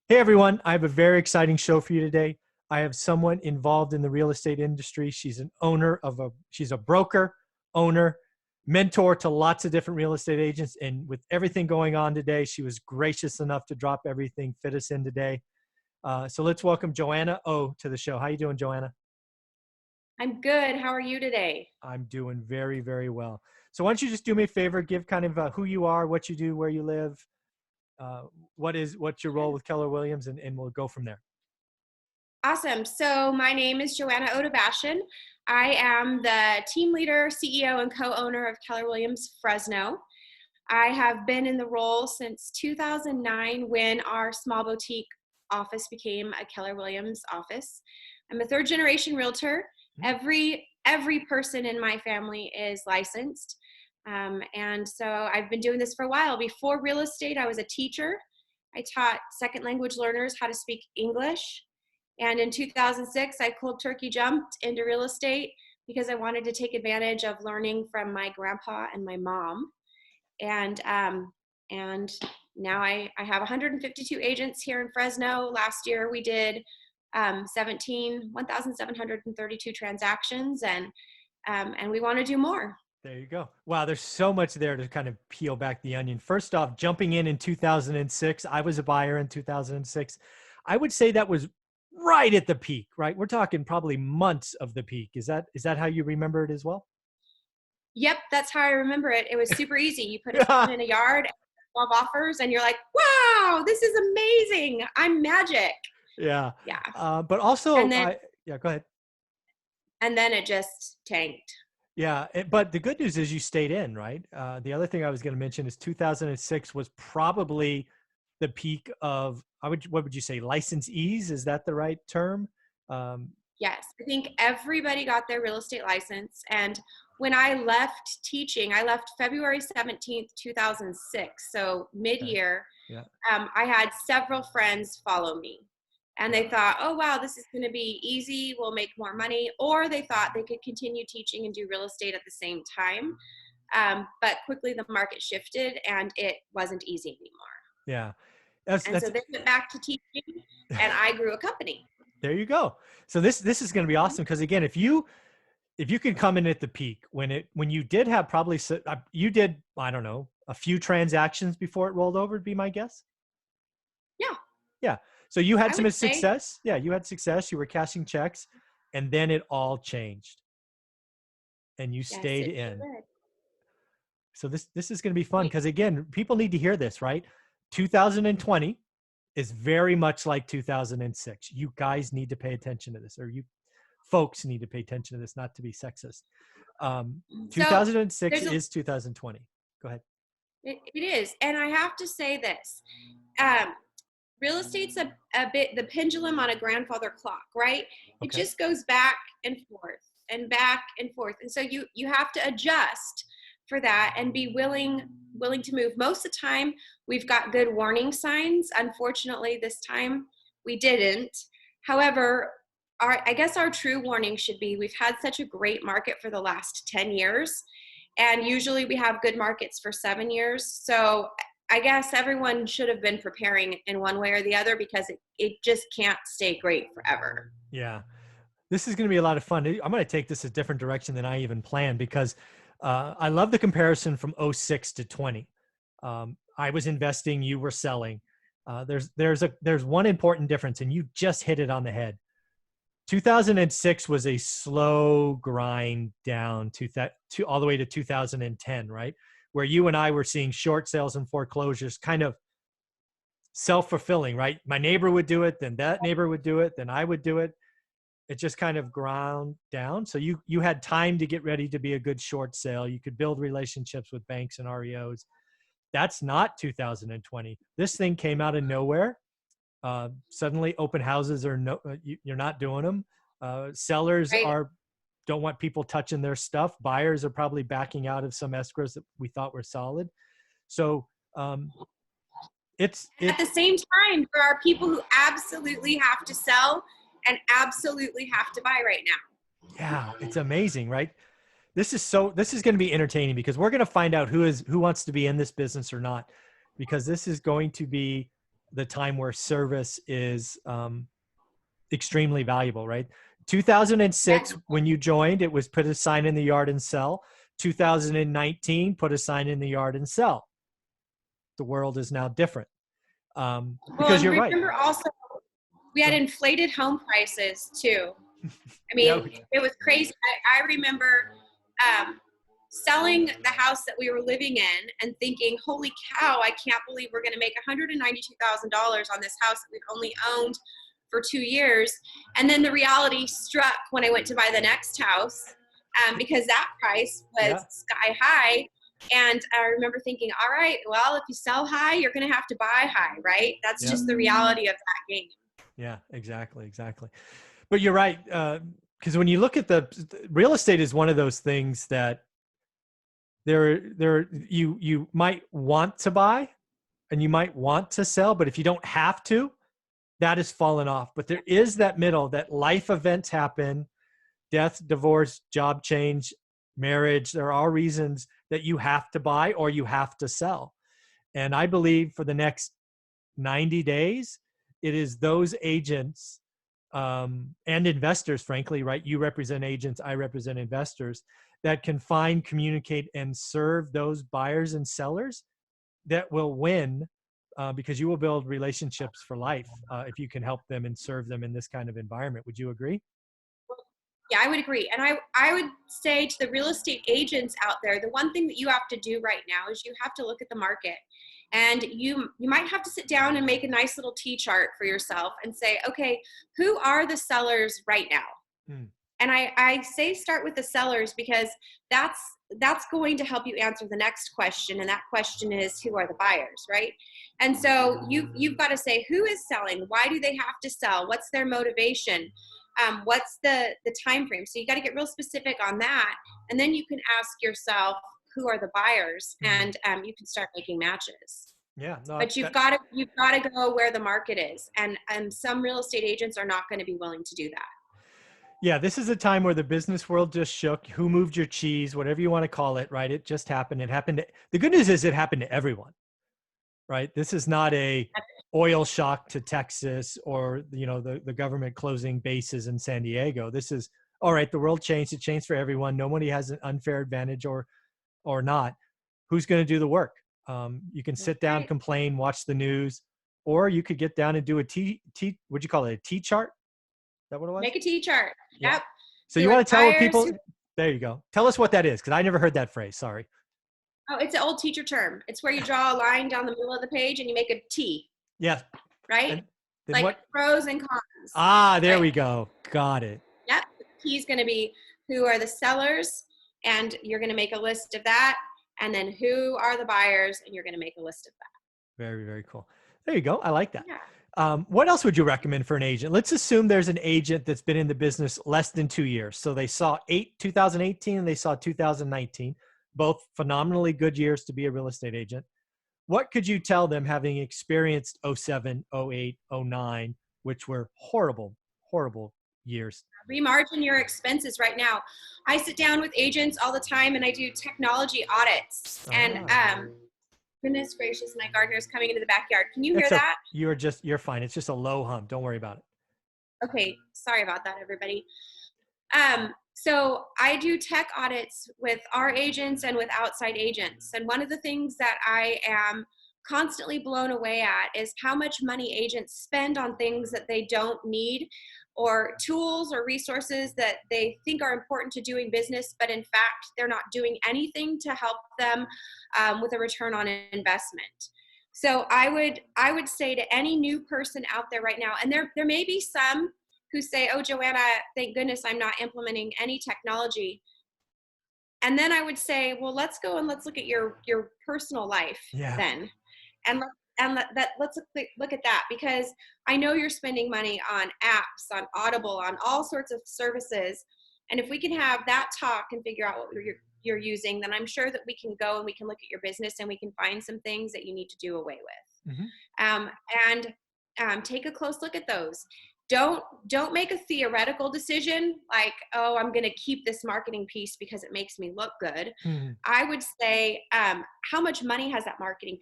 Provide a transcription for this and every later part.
Hey everyone, I have a very exciting show for you today. I have someone involved in the real estate industry. She's a broker, owner, mentor to lots of different real estate agents. And with everything going on today, she was gracious enough to drop everything, fit us in today. So let's welcome Joanna O to the show. How you doing, Joanna? I'm good. How are you today? I'm doing very, very well. So why don't you just do me a favor, give kind of who you are, what you do, where you live, uh, what's your role with Keller Williams, and we'll go from there. Awesome. So my name is Joanna Odabashian. I am the team leader, CEO, and co-owner of Keller Williams Fresno. I have been in the role since 2009 when our small boutique office became a Keller Williams office. I'm a third generation realtor. Every person in my family is licensed. And so I've been doing this for a while. Before real estate, I was a teacher. I taught second language learners how to speak English. And in 2006, I cold turkey jumped into real estate because I wanted to take advantage of learning from my grandpa and my mom. And now I have 152 agents here in Fresno. Last year we did 1,732 transactions, and we want to do more. There you go. Wow, there's so much there to kind of peel back the onion. First off, jumping in 2006, I was a buyer in 2006. I would say that was right at the peak, right? We're talking probably months of the peak. Is that how you remember it as well? Yep, that's how I remember it. It was super easy. You put it in a yard, 12 offers, and you're like, wow, this is amazing. I'm magic. Yeah. Yeah. But also, And then yeah, go ahead. and then it just tanked. Yeah, but the good news is you stayed in, right? The other thing I was going to mention is 2006 was probably the peak of, what would you say, licensees? Is that the right term? Um, Yes, I think everybody got their real estate license. And when I left teaching, I left February 17th, 2006. So okay. mid-year, Yeah. I had several friends follow me. And Yeah. they thought, oh, wow, this is going to be easy. We'll make more money. Or they thought they could continue teaching and do real estate at the same time. But quickly the market shifted and it wasn't easy anymore. Yeah. And That's so they went back to teaching and I grew a company. there you go. So this is going to be awesome because again, if you can come in at the peak when you did have probably you did, I don't know, a few transactions before it rolled over, would be my guess. Yeah, Yeah. So you had I some would say. success. Yeah, you had success. You were cashing checks, and then it all changed, and you Yes, stayed it sure in. did. So this is going to be fun because again, people need to hear this, right? 2020 is very much like 2006. You guys need to pay attention to this, or you folks need to pay attention to this, not to be sexist. So 2006 there's a is 2020. Go ahead. it is, and I have to say this. Um, Real estate's a bit the pendulum on a grandfather clock, right? It Okay. just goes back and forth and back and forth. And so you have to adjust for that and be willing to move. Most of the time we've got good warning signs. Unfortunately, this time we didn't. However, I guess our true warning should be we've had such a great market for the last 10 years. And usually we have good markets for 7 years. So I guess everyone should have been preparing in one way or the other because it just can't stay great forever. Yeah. This is going to be a lot of fun. I'm going to take this a different direction than I even planned because I love the comparison from '06 to 20. I was investing, you were selling. There's one important difference, and you just hit it on the head. 2006 was a slow grind down to all the way to 2010, right? Where you and I were seeing short sales and foreclosures kind of self-fulfilling, right? My neighbor would do it, then that neighbor would do it, then I would do it. It just kind of ground down. So you had time to get ready to be a good short sale. You could build relationships with banks and REOs. That's not 2020. This thing came out of nowhere. Suddenly open houses are you're not doing them. Sellers Right. don't want people touching their stuff. Buyers are probably backing out of some escrows that we thought were solid. So At the same time, there are people who absolutely have to sell and absolutely have to buy right now. yeah, it's amazing, right? This is going to be entertaining because we're going to find out who wants to be in this business or not, because this is going to be the time where service is extremely valuable, right? 2006, Yeah. when you joined, it was put a sign in the yard and sell. 2019, put a sign in the yard and sell. The world is now different. Well, Because and you're right. remember also, we had inflated home prices too. I Yeah, mean, it was crazy. I remember selling the house that we were living in and thinking, holy cow, I can't believe we're going to make $192,000 on this house that we've only owned for 2 years. And then the reality struck when I went to buy the next house, because that price was yeah, sky high. And I remember thinking, all right, well, if you sell high, you're going to have to buy high, right? That's yeah, just the reality of that game. yeah, exactly, exactly. But you're right, because when you look at the real estate is one of those things that you might want to buy and you might want to sell, but if you don't have to, that has fallen off. But there is that middle, that life events happen, death, divorce, job change, marriage. There are reasons that you have to buy or you have to sell. And I believe for the next 90 days, it is those agents and investors, frankly, right? You represent agents, I represent investors, that can find, communicate, and serve those buyers and sellers that will win, because you will build relationships for life if you can help them and serve them in this kind of environment. Would you agree? Yeah, I would agree. And I would say to the real estate agents out there, the one thing that you have to do right now is you have to look at the market. And you might have to sit down and make a nice little T chart for yourself and say, okay, who are the sellers right now? Hmm. And I say start with the sellers because that's going to help you answer the next question. And that question is, who are the buyers, right? And so you've got to say, who is selling? Why do they have to sell? What's their motivation? What's the time frame? So you got to get real specific on that, and then you can ask yourself, who are the buyers, Mhm. and you can start making matches. Yeah, no, But you've got to go where the market is, and some real estate agents are not going to be willing to do that. yeah, this is a time where the business world just shook. Who moved your cheese, whatever you want to call it, right? It just happened. It happened. The good news is it happened to everyone, right? This is not a oil shock to Texas or the government closing bases in San Diego. This is all right. The world changed. It changed for everyone. Nobody has an unfair advantage or not. Who's going to do the work? You can sit down, Right. complain, watch the news, or you could get down and do a what'd you call it? A T chart? Is that what it was? Make a T chart. Yeah. Yep. So Who you are the want to tell buyers? people, there you go. Tell us what that is, because I never heard that phrase. Sorry. Oh, it's an old teacher term. It's where you draw a line down the middle of the page and you make a T, Yeah. right? And then Like what? pros and cons, Ah, there right? we go. Got it. Yep. The T is going to be who are the sellers, and you're going to make a list of that. And then who are the buyers, and you're going to make a list of that. Very, very cool. There you go. I like that. Yeah. What else would you recommend for an agent? Let's assume there's an agent that's been in the business less than 2 years. So they saw 2018 and they saw 2019, both phenomenally good years to be a real estate agent. What could you tell them, having experienced 07, 08, 09, which were horrible, horrible years? Remargin your expenses right now. I sit down with agents all the time and I do technology audits. And goodness gracious, my gardener is coming into the backyard. Can you hear It's a, that? you're fine. It's just a low hum. Don't worry about it. Okay, sorry about that, everybody. So I do tech audits with our agents and with outside agents. And one of the things that I am constantly blown away at is how much money agents spend on things that they don't need, or tools or resources that they think are important to doing business, but in fact, they're not doing anything to help them with a return on investment. So I would say to any new person out there right now, and there may be some who say, oh, Joanna, thank goodness I'm not implementing any technology. And then I would say, well, let's go and let's look at your personal life Yeah. then. And let's look at that, because I know you're spending money on apps, on Audible, on all sorts of services. And if we can have that talk and figure out what you're using, then I'm sure that we can go and we can look at your business and we can find some things that you need to do away with. Mm-hmm. And take a close look at those. Don't make a theoretical decision like, oh, I'm going to keep this marketing piece because it makes me look good. Mm-hmm. I would say, how much money has that marketing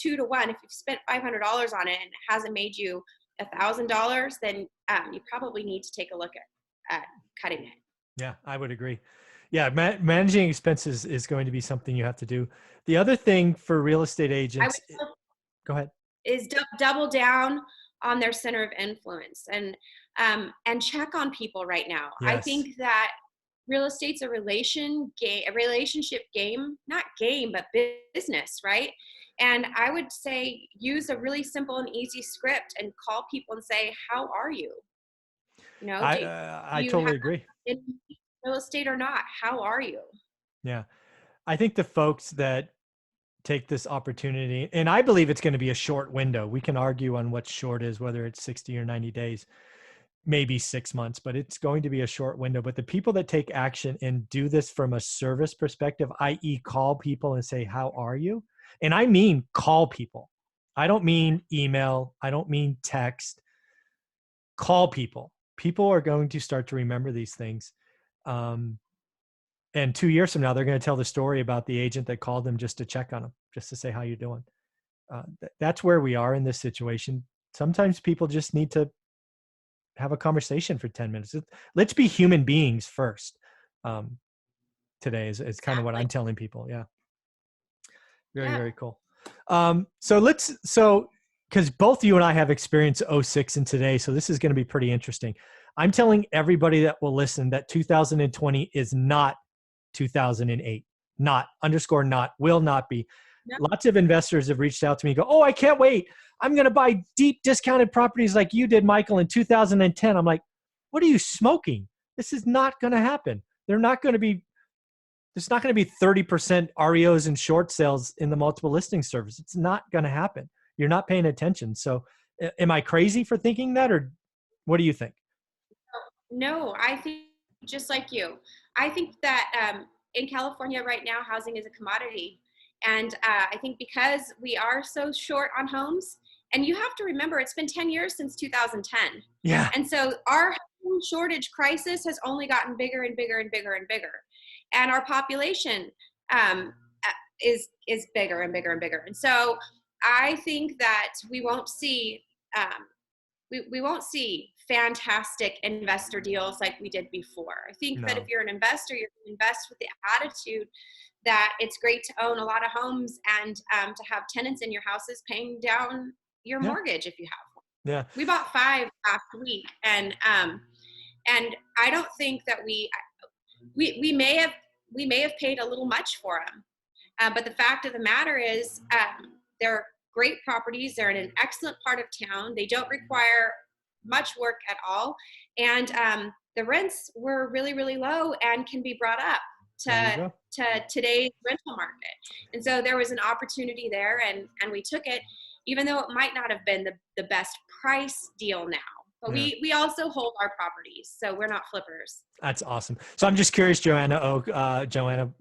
2 to 1. If you've spent $500 on it and it hasn't made you $1,000, then you probably need to take a look at cutting it. Yeah, I would agree. Yeah, managing expenses is going to be something you have to do. The other thing for real estate I agents, would go ahead. is double down on their center of influence and check on people right now. I Yes. think that real estate's a relationship game, not game, but business, right? And I would say use a really simple and easy script and call people and say, "How are you? You know, do I you have totally agree. in real estate or not? How are you?" Yeah. I think the folks that take this opportunity, and I believe it's going to be a short window. We can argue on what short is, whether it's 60 or 90 days, maybe 6 months, but it's going to be a short window. But the people that take action and do this from a service perspective, i.e. call people and say, how are you? And I mean, call people. I don't mean email. I don't mean text. Call people. People are going to start to remember these things. And 2 years from now, they're going to tell the story about the agent that called them just to check on them, just to say, how you doing? That's where we are in this situation. Sometimes people just need to have a conversation for 10 minutes. Let's be human beings first. Today is kind of what Exactly. I'm telling people. Yeah. Very, Yeah. very cool. Because both you and I have experience 06 and today, so this is going to be pretty interesting. I'm telling everybody that will listen that 2020 is not 2008. Not, underscore not, will not be. No. Lots of investors have reached out to me and go, oh, I can't wait. I'm going to buy deep discounted properties like you did, Michael, in 2010. I'm like, what are you smoking? This is not going to happen. There's not going to be 30% REOs and short sales in the multiple listing service. It's not going to happen. You're not paying attention. So am I crazy for thinking that, or what do you think? No, I think just like you. I think that in California right now, housing is a commodity. And I think because we are so short on homes, and you have to remember it's been 10 years since 2010. Yeah. And so our home shortage crisis has only gotten bigger and bigger and bigger and bigger. And our population is bigger and bigger and bigger. And so I think that we won't see we won't see fantastic investor deals like we did before. I think that if No. you're an investor, you're going to invest with the attitude that it's great to own a lot of homes and to have tenants in your houses paying down your Yeah. mortgage if you have one. Yeah. We bought 5 last week, and I don't think that we may have paid a little much for them, but the fact of the matter is they're great properties. They're in an excellent part of town. They don't require much work at all. And the rents were really, really low and can be brought up to today's rental market. And so there was an opportunity there, and we took it, even though it might not have been the best price deal now. But we also hold our properties, so we're not flippers. That's awesome. So I'm just curious, Joanna,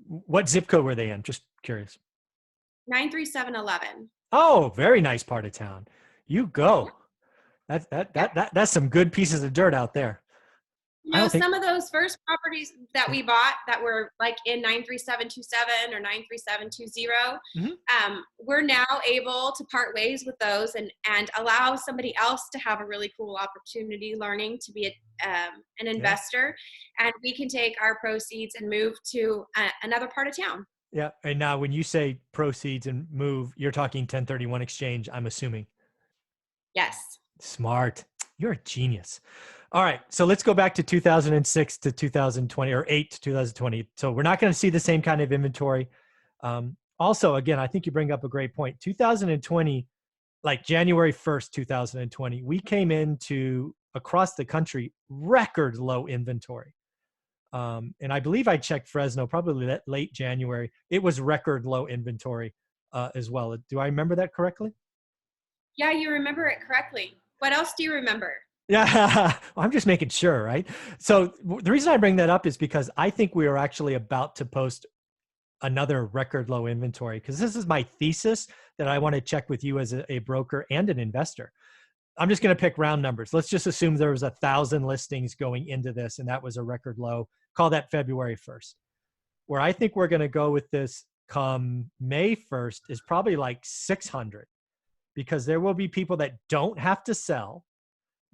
what zip code were they in? Just curious. 93711. Oh, very nice part of town. You go. That's some good pieces of dirt out there. You know, some of those first properties that we bought that were like in 93727 or 93720, we're now able to part ways with those and allow somebody else to have a really cool opportunity learning to be an investor. And we can take our proceeds and move to another part of town. Yeah. And now when you say proceeds and move, you're talking 1031 exchange, I'm assuming. Yes. Smart. You're a genius. All right. So let's go back to 2006 to 2020 or 8 to 2020. So we're not going to see the same kind of inventory. Also, again, I think you bring up a great point. 2020, like January 1st, 2020, we came into across the country record low inventory. And I believe I checked Fresno probably late January. It was record low inventory as well. Do I remember that correctly? Yeah, you remember it correctly. What else do you remember? Yeah, I'm just making sure, right? So the reason I bring that up is because I think we are actually about to post another record low inventory, because this is my thesis that I want to check with you as a broker and an investor. I'm just going to pick round numbers. Let's just assume there was 1,000 listings going into this, and that was a record low. Call that February 1st. Where I think we're going to go with this come May 1st is probably like 600. because there will be people that don't have to sell,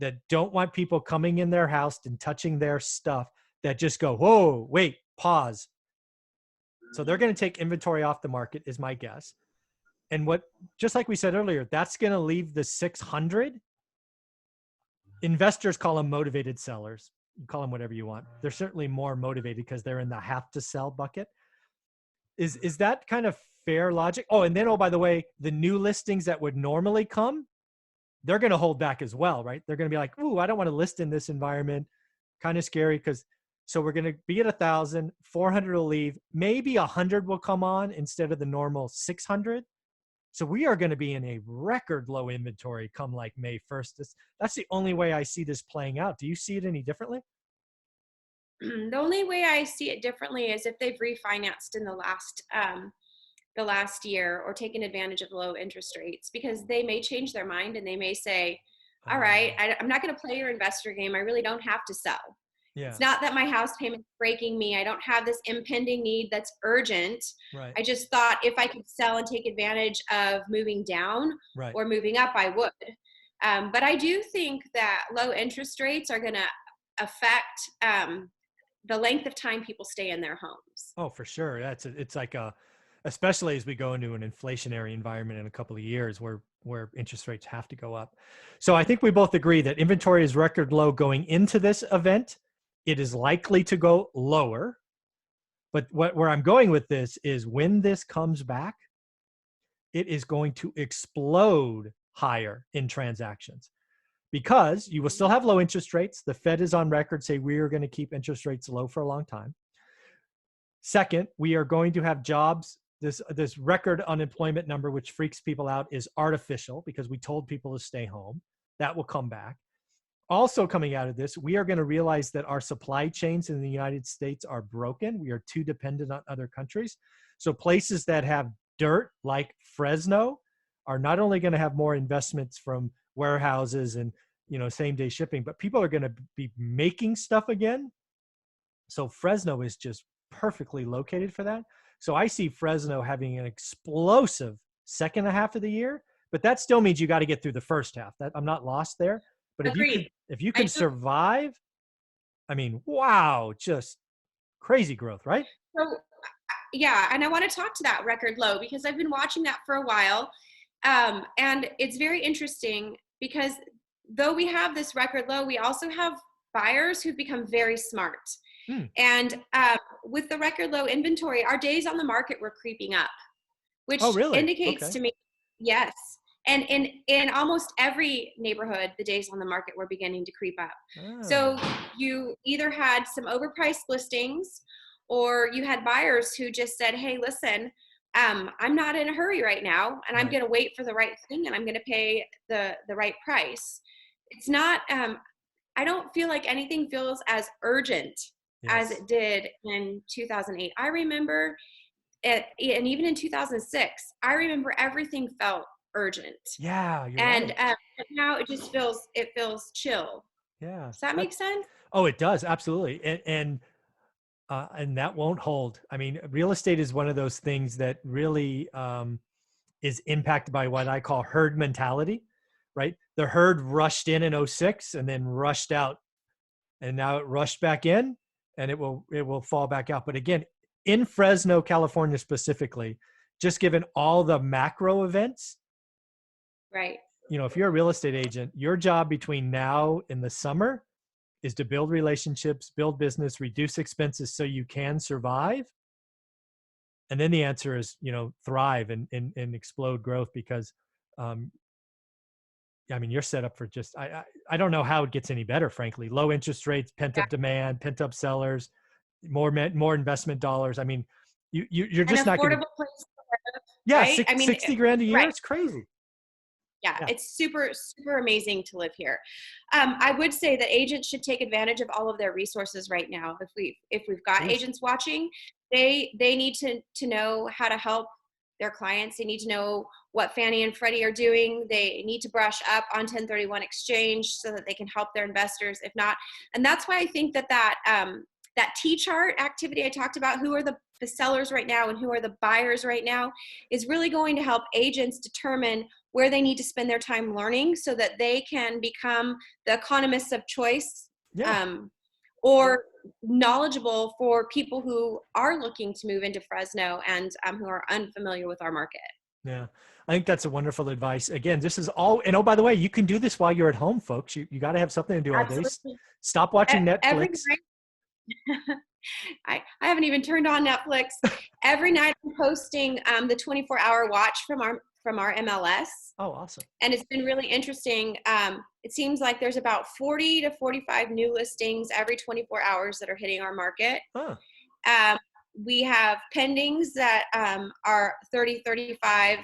that don't want people coming in their house and touching their stuff, that just go, whoa, wait, pause. So they're going to take inventory off the market, is my guess. And what, just like we said earlier, that's going to leave the 600. Investors call them motivated sellers. You call them whatever you want. They're certainly more motivated because they're in the have to sell bucket. Is that kind of fair logic? Oh, and then, oh, by the way, the new listings that would normally come, they're going to hold back as well, right? They're going to be like, ooh, I don't want to list in this environment. Kind of scary because, so we're going to be at 1,000, 400 will leave. Maybe 100 will come on instead of the normal 600. So we are going to be in a record low inventory come like May 1st. That's the only way I see this playing out. Do you see it any differently? The only way I see it differently is if they've refinanced in the last year or taken advantage of low interest rates, because they may change their mind and they may say, all right, I'm not going to play your investor game. I really don't have to sell. Yeah. It's not that my house payment's breaking me. I don't have this impending need that's urgent. Right. I just thought if I could sell and take advantage of moving down Right. or moving up, I would. But I do think that low interest rates are going to affect the length of time people stay in their homes. Oh, for sure. It's like especially as we go into an inflationary environment in a couple of years where interest rates have to go up. So I think we both agree that inventory is record low going into this event. It is likely to go lower. But where I'm going with this is when this comes back, it is going to explode higher in transactions because you will still have low interest rates. The Fed is on record say we are going to keep interest rates low for a long time. Second, we are going to have jobs. This record unemployment number, which freaks people out, is artificial because we told people to stay home. That will come back. Also coming out of this, we are going to realize that our supply chains in the United States are broken. We are too dependent on other countries. So places that have dirt like Fresno are not only going to have more investments from warehouses and same day shipping, but people are going to be making stuff again. So Fresno is just perfectly located for that. So I see Fresno having an explosive second half of the year, but that still means you got to get through the first half. That I'm not lost there. But if you can survive, I mean, wow, just crazy growth, right? So, yeah, and I want to talk to that record low because I've been watching that for a while. And it's very interesting because though we have this record low, we also have buyers who've become very smart. And with the record low inventory, our days on the market were creeping up, which indicates to me, yes. And in almost every neighborhood, the days on the market were beginning to creep up. So you either had some overpriced listings or you had buyers who just said, hey, listen, I'm not in a hurry right now, and I'm going to wait for the right thing, and I'm going to pay the right price. It's not, I don't feel like anything feels as urgent as it did in 2008. I remember it, and even in 2006, I remember everything felt urgent. Yeah, you're and right. Now it just feels chill. Yeah. Does that make sense? Oh, it does, absolutely. And that won't hold. I mean, real estate is one of those things that really is impacted by what I call herd mentality, right? The herd rushed in 06 and then rushed out, and now it rushed back in, and it will fall back out. But again, in Fresno, California specifically, just given all the macro events, right? If you're a real estate agent, your job between now and the summer is to build relationships, build business, reduce expenses so you can survive. And then the answer is, thrive and explode growth because, I mean, you're set up for just, I don't know how it gets any better, frankly. Low interest rates, pent up demand, pent up sellers, more investment dollars. I mean, you're just not going to. Place to live, yeah, right? 60 grand a year. Right. It's crazy. Yeah, it's super, super amazing to live here. I would say that agents should take advantage of all of their resources right now. If we've got agents watching, they need to know how to help their clients. They need to know what Fannie and Freddie are doing. They need to brush up on 1031 exchange so that they can help their investors. If not, and that's why I think that T-chart activity I talked about, who are the sellers right now and who are the buyers right now, is really going to help agents determine where they need to spend their time learning so that they can become the economists of choice, Yeah. or knowledgeable for people who are looking to move into Fresno and who are unfamiliar with our market. Yeah. I think that's a wonderful advice. Again, this is all, and oh, by the way, you can do this while you're at home, folks. You got to have something to do all day. Absolutely. Stop watching Every Netflix. night, I haven't even turned on Netflix. Every night I'm posting the 24-hour watch from our MLS. Oh, awesome. And it's been really interesting. It seems like there's about 40 to 45 new listings every 24 hours that are hitting our market. Huh. We have pendings that are 30, 35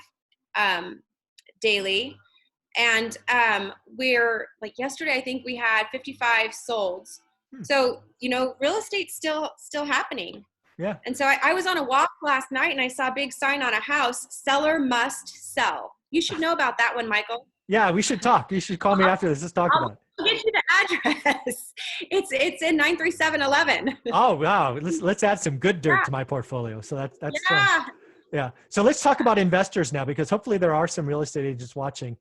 daily. And we're like yesterday, I think we had 55 solds. So, real estate's still happening. Yeah. And so I was on a walk last night and I saw a big sign on a house, seller must sell. You should know about that one, Michael. Yeah, we should talk. You should call me after this. Let's talk about it. I'll get you the address. It's in 93711. Oh, wow. Let's add some good dirt to my portfolio. So that's yeah. Yeah. So let's talk about investors now, because hopefully there are some real estate agents watching.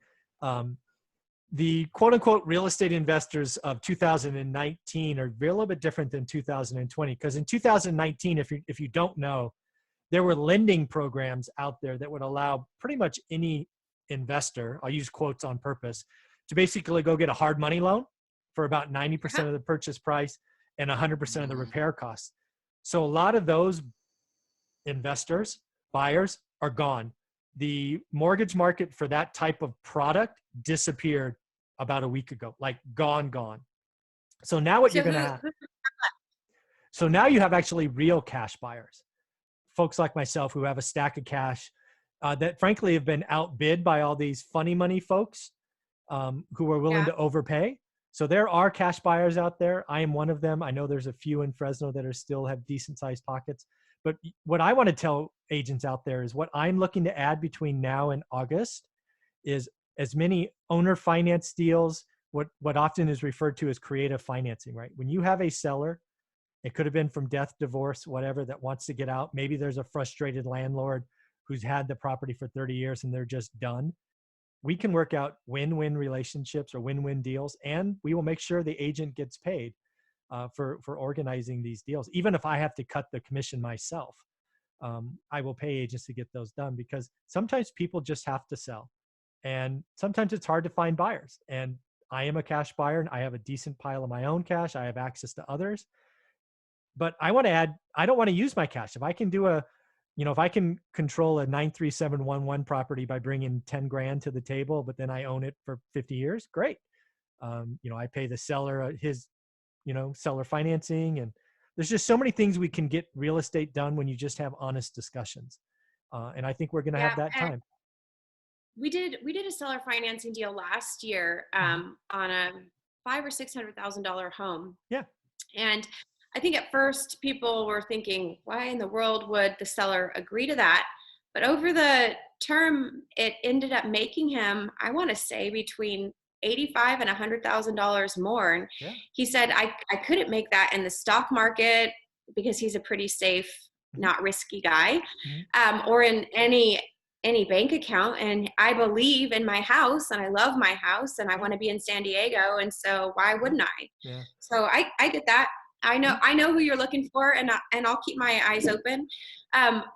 The quote unquote real estate investors of 2019 are a little bit different than 2020, because in 2019, if you don't know, there were lending programs out there that would allow pretty much any investor, I'll use quotes on purpose, to basically go get a hard money loan for about 90% of the purchase price and 100% of the repair costs. So a lot of those investors, buyers, are gone. The mortgage market for that type of product disappeared about a week ago, like gone. So now what you're going to have, so now you have actually real cash buyers, folks like myself who have a stack of cash that frankly have been outbid by all these funny money folks who are willing to overpay. So there are cash buyers out there. I am one of them. I know there's a few in Fresno that are still have decent sized pockets. But what I want to tell agents out there is what I'm looking to add between now and August is as many owner finance deals, what often is referred to as creative financing, right? When you have a seller, it could have been from death, divorce, whatever, that wants to get out. Maybe there's a frustrated landlord who's had the property for 30 years and they're just done. We can work out win-win relationships or win-win deals, and we will make sure the agent gets paid for organizing these deals. Even if I have to cut the commission myself, I will pay agents to get those done, because sometimes people just have to sell. And sometimes it's hard to find buyers. And I am a cash buyer and I have a decent pile of my own cash. I have access to others. But I want to add, I don't want to use my cash. If I can do if I can control a 93711 property by bringing 10 grand to the table, but then I own it for 50 years, great. I pay the seller his, seller financing. And there's just so many things we can get real estate done when you just have honest discussions. And I think we're going to have that time. We did a seller financing deal last year on a $500,000 or $600,000 home. Yeah. And I think at first people were thinking, why in the world would the seller agree to that? But over the term, it ended up making him, I want to say, between $85,000 and $100,000 more. And he said, I couldn't make that in the stock market because he's a pretty safe, not risky guy, or in any bank account. And I believe in my house and I love my house and I want to be in San Diego. And so why wouldn't I? Yeah. So I get that. I know who you're looking for, and I'll keep my eyes open.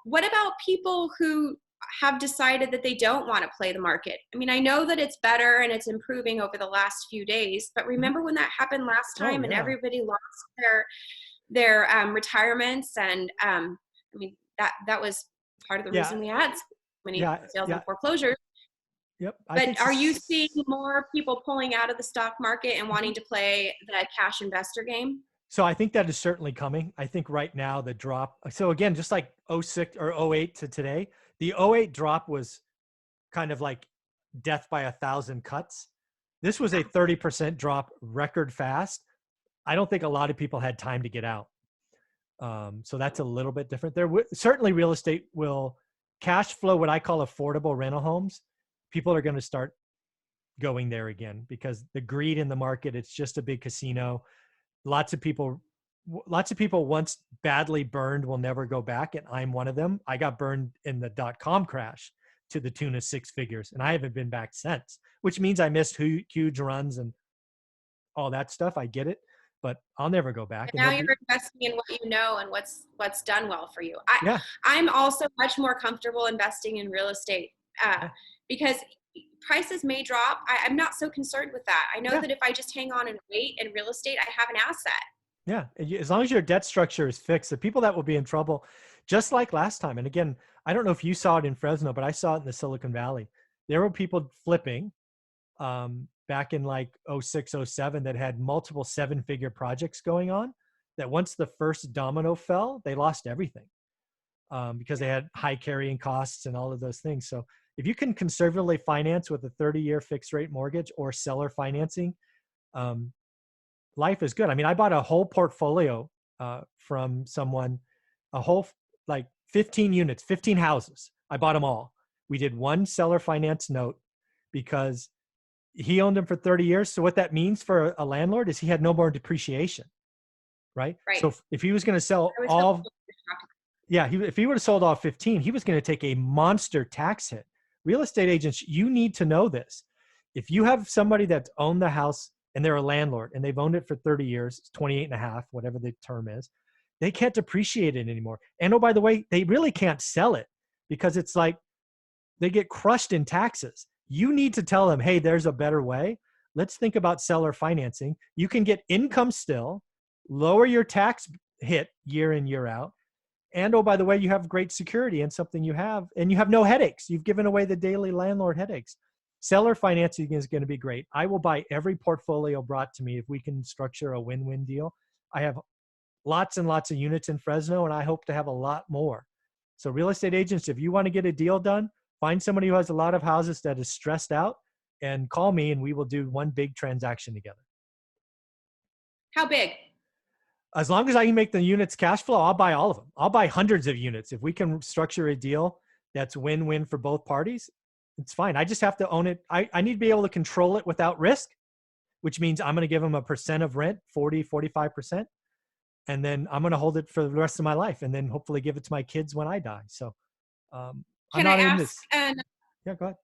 What about people who have decided that they don't want to play the market? I mean, I know that it's better and it's improving over the last few days, but remember when that happened last time and everybody lost their retirements, and I mean that was part of the reason we had so many sales and foreclosures. Yep. But are you seeing more people pulling out of the stock market and wanting to play the cash investor game? So I think that is certainly coming. I think right now the drop, so again, just like 06 or 08 to today, the 08 drop was kind of like death by 1,000 cuts. This was a 30% drop, record fast. I don't think a lot of people had time to get out. So that's a little bit different. Certainly real estate will cash flow, what I call affordable rental homes. People are going to start going there again because the greed in the market, it's just a big casino. Lots of people once badly burned will never go back. And I'm one of them. I got burned in the .com crash to the tune of 6 figures, and I haven't been back since, which means I missed huge runs and all that stuff. I get it, but I'll never go back. And And now there'll you're be, investing in what you know and what's done well for you. yeah, I'm also much more comfortable investing in real estate yeah, because prices may drop. I'm not so concerned with that. I know yeah, that if I just hang on and wait in real estate, I have an asset. yeah. As long as your debt structure is fixed, the people that will be in trouble, just like last time. And again, I don't know if you saw it in Fresno, but I saw it in the Silicon Valley. There were people flipping back in like '06, '07 that had multiple 7-figure projects going on, that once the first domino fell, they lost everything because they had high carrying costs and all of those things. So if you can conservatively finance with a 30-year fixed rate mortgage or seller financing, um, life is good. I mean, I bought a whole portfolio from someone, a whole like 15 units, 15 houses. I bought them all. We did one seller finance note because he owned them for 30 years. So what that means for a landlord is he had no more depreciation, right? Right. So if he was going to sell I was all, hoping. yeah, if he would have sold off 15, he was going to take a monster tax hit. Real estate agents, you need to know this. If you have somebody that's owned the house and they're a landlord and they've owned it for 30 years, it's 28 and a half, whatever the term is, they can't depreciate it anymore. And oh, by the way, they really can't sell it because it's like they get crushed in taxes. You need to tell them, hey, there's a better way. Let's think about seller financing. You can get income still, lower your tax hit year in, year out. And oh, by the way, you have great security and something you have, and you have no headaches. You've given away the daily landlord headaches. Seller financing is going to be great. I will buy every portfolio brought to me if we can structure a win-win deal. I have lots and lots of units in Fresno, and I hope to have a lot more. So real estate agents, if you want to get a deal done, find somebody who has a lot of houses that is stressed out and call me and we will do one big transaction together. How big? As long as I can make the units cash flow, I'll buy all of them. I'll buy hundreds of units. If we can structure a deal that's win-win for both parties, it's fine. I just have to own it. I need to be able to control it without risk, which means I'm going to give them a percent of rent, 40, 45%. And then I'm going to hold it for the rest of my life and then hopefully give it to my kids when I die. So I'm Can I not in ask? this. Yeah, go ahead.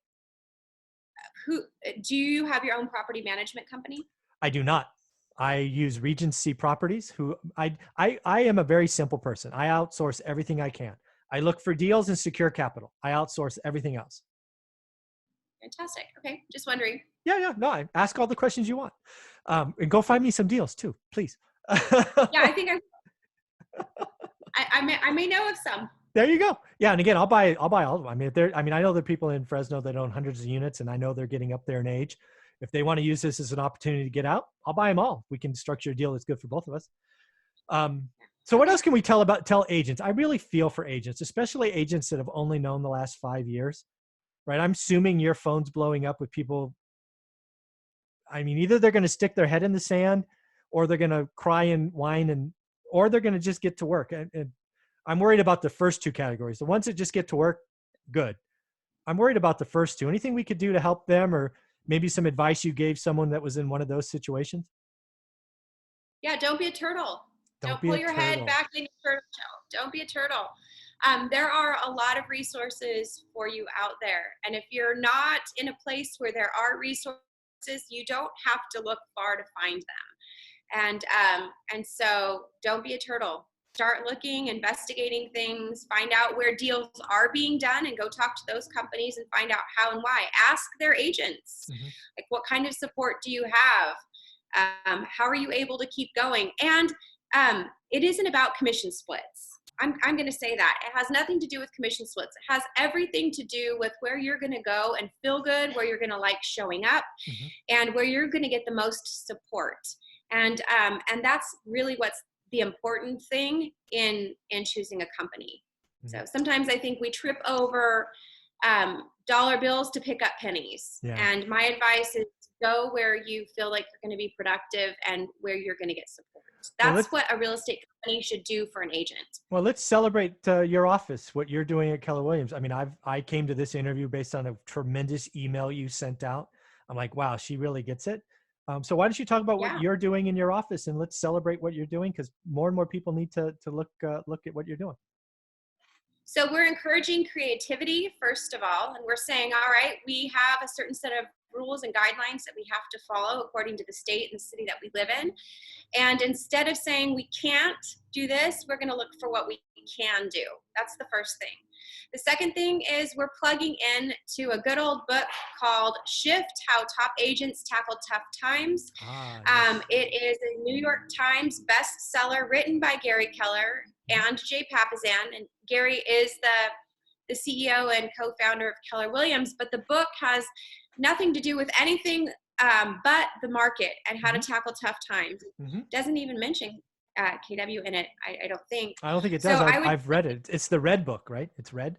Who do you have your own property management company? I do not. I use Regency Properties, who I am a very simple person. I outsource everything I can. I look for deals and secure capital. I outsource everything else. Fantastic. Okay, just wondering. Yeah. No, I ask all the questions you want. And go find me some deals too, please. Yeah, I think I may know of some. There you go. Yeah, and again, I'll buy all of them. I mean, I know there are people in Fresno that own hundreds of units, and I know they're getting up there in age. If they want to use this as an opportunity to get out, I'll buy them all. We can structure a deal that's good for both of us. So what else can we tell agents? I really feel for agents, especially agents that have only known the last 5 years, right? I'm assuming your phone's blowing up with people. I mean, either they're going to stick their head in the sand or they're going to cry and whine or they're going to just get to work. And I'm worried about the first two categories. The ones that just get to work, good. I'm worried about the first two. Anything we could do to help them, or maybe some advice you gave someone that was in one of those situations? Yeah, don't be a turtle. Don't Be pull a your turtle. head back in your turtle shell. Don't be a turtle. There are a lot of resources for you out there. And if you're not in a place where there are resources, you don't have to look far to find them. And so don't be a turtle. Start looking, investigating things, find out where deals are being done, and go talk to those companies and find out how and why. Ask their agents, like, what kind of support do you have? How are you able to keep going? And it isn't about commission splits. I'm going to say that. It has nothing to do with commission splits. It has everything to do with where you're going to go and feel good, where you're going to like showing up, and where you're going to get the most support. And that's really what's the important thing in choosing a company. So sometimes I think we trip over dollar bills to pick up pennies. Yeah. And my advice is go where you feel like you're going to be productive and where you're going to get support. That's what a real estate company should do for an agent. Well, let's celebrate your office, what you're doing at Keller Williams. I mean, I came to this interview based on a tremendous email you sent out. I'm like, wow, she really gets it. So why don't you talk about what you're doing in your office, and let's celebrate what you're doing, because more and more people need to look at what you're doing. So we're encouraging creativity, first of all, and we're saying, all right, we have a certain set of rules and guidelines that we have to follow according to the state and the city that we live in. And instead of saying we can't do this, we're going to look for what we can do. That's the first thing. The second thing is we're plugging in to a good old book called Shift: How Top Agents Tackle Tough Times. Yes. It is a New York Times bestseller written by Gary Keller and Jay Papasan. And Gary is the CEO and co-founder of Keller Williams, but the book has nothing to do with anything but the market and how to tackle tough times. Doesn't even mention KW in it, I don't think. I don't think it does. I've read it. It's the red book, right? It's red?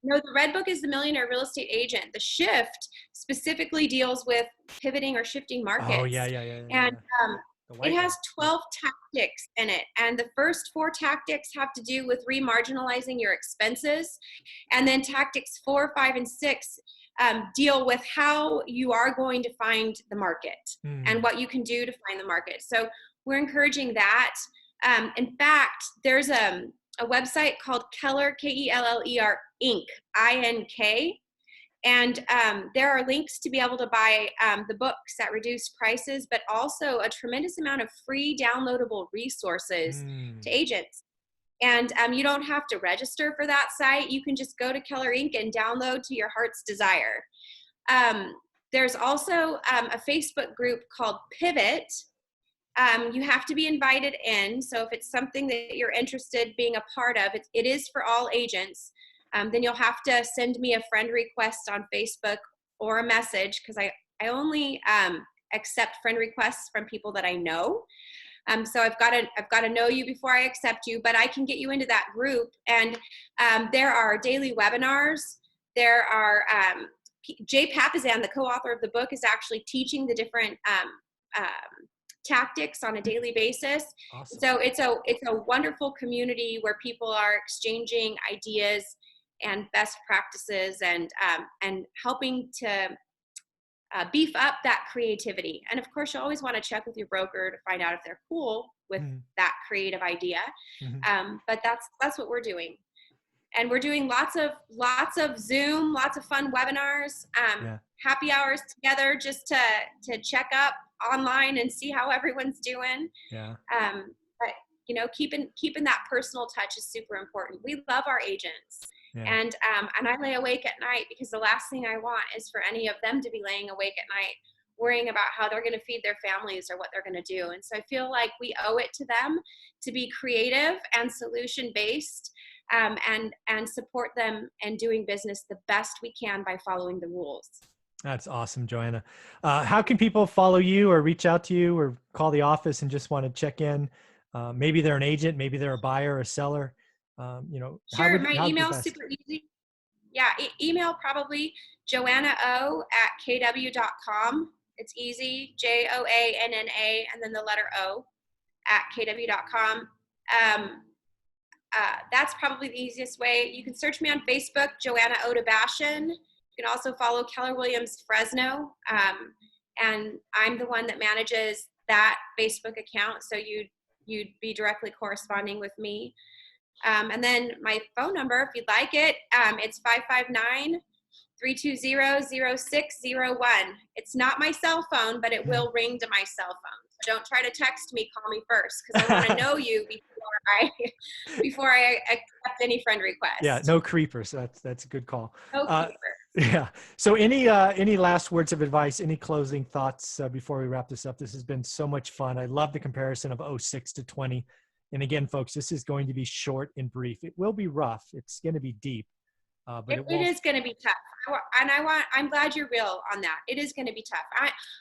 No, the red book is The Millionaire Real Estate Agent. The Shift specifically deals with pivoting or shifting markets. Oh, yeah. And it has 12 tactics in it. And the first 4 tactics have to do with remarginalizing your expenses. And then tactics 4, 5, and 6 deal with how you are going to find the market and what you can do to find the market. So we're encouraging that. In fact, there's a website called Keller, Keller Inc., INK. And there are links to be able to buy the books at reduced prices, but also a tremendous amount of free downloadable resources to agents. And you don't have to register for that site. You can just go to Keller Inc. and download to your heart's desire. There's also a Facebook group called Pivot. You have to be invited in. So if it's something that you're interested being a part of, it is for all agents. Then you'll have to send me a friend request on Facebook or a message, because I only accept friend requests from people that I know. So I've got to know you before I accept you, but I can get you into that group. And there are daily webinars. There are Jay Papasan, the co-author of the book, is actually teaching the different tactics on a daily basis. Awesome. So it's a wonderful community where people are exchanging ideas and best practices and helping to beef up that creativity. And of course, you always want to check with your broker to find out if they're cool with that creative idea. But that's what we're doing. And we're doing lots of Zoom, lots of fun webinars, happy hours together just to check up online and see how everyone's doing. But you know, keeping that personal touch is super important. We love our agents. And I lay awake at night because the last thing I want is for any of them to be laying awake at night worrying about how they're going to feed their families or what they're going to do. And so I feel like we owe it to them to be creative and solution based, and support them in doing business the best we can by following the rules. That's awesome, Joanna. How can people follow you or reach out to you or call the office and just want to check in? Maybe they're an agent, maybe they're a buyer or a seller. You know, sure. My email's super easy. Yeah, email probably joanna.o@kw.com. It's easy, JOANNA, and then the letter O @kw.com. That's probably the easiest way. You can search me on Facebook, Joanna Odabashan. You can also follow Keller Williams Fresno, and I'm the one that manages that Facebook account, so you'd be directly corresponding with me. And then my phone number, if you'd like it, it's 559-320-0601. It's not my cell phone, but it will ring to my cell phone. So don't try to text me, call me first, because I want to know you before I accept any friend request. Yeah, no creepers. That's a good call. No creeper. Yeah. So any last words of advice, any closing thoughts before we wrap this up? This has been so much fun. I love the comparison of 06 to 20. And again, folks, this is going to be short and brief. It will be rough. It's going to be deep. But it is going to be tough. And I'm glad you're real on that. It is going to be tough.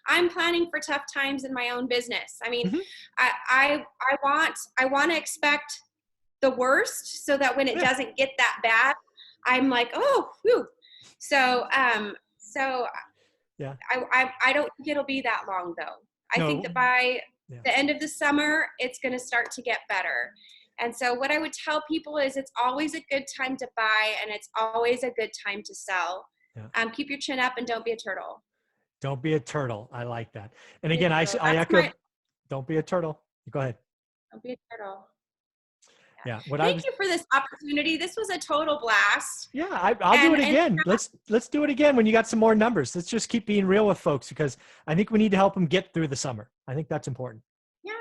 I'm planning for tough times in my own business. I mean, I want to expect the worst so that when it doesn't get that bad, I'm like, oh, whew. So yeah, I don't think it'll be that long though. I think that by the end of the summer, it's going to start to get better. And so what I would tell people is it's always a good time to buy and it's always a good time to sell. Yeah. Keep your chin up and don't be a turtle. Don't be a turtle. I like that. And again, I echo, don't be a turtle. Go ahead. Don't be a turtle. Yeah. What I Thank was, you for this opportunity. This was a total blast. yeah, I'll do it And again. Let's do it again when you got some more numbers. Let's just keep being real with folks because I think we need to help them get through the summer. I think that's important. yeah,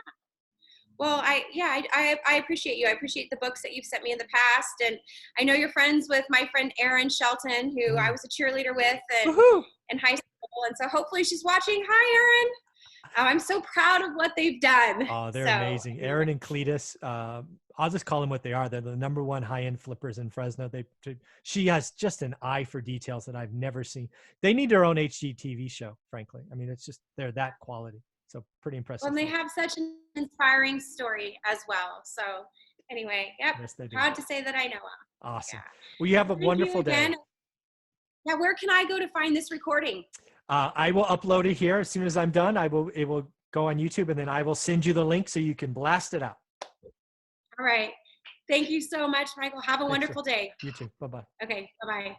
well, I appreciate you. I appreciate the books that you've sent me in the past, and I know you're friends with my friend Erin Shelton, who I Mm. was a cheerleader with and Woohoo! in high school, and so hopefully she's watching. Hi, Erin. I'm so proud of what they've done. Oh, they're So amazing. anyway. Aaron and Cletus, I'll just call them what they are. They're the #1 high-end flippers in Fresno. She has just an eye for details that I've never seen. They need their own HGTV show, frankly. I mean, it's just, they're that quality. So pretty Well, impressive and they folks. have such an inspiring story as well. So anyway, yep, Yes, they do. proud to say that I know them. Awesome. Yeah. Well, you have a Well, thank you wonderful day. again. Yeah, where can I go to find this recording? I will upload it here as soon as I'm done. It will go on YouTube, and then I will send you the link so you can blast it out. All right. Thank you so much, Michael. Have a Thanks, sir. wonderful day. You too. Bye-bye. Okay, bye-bye.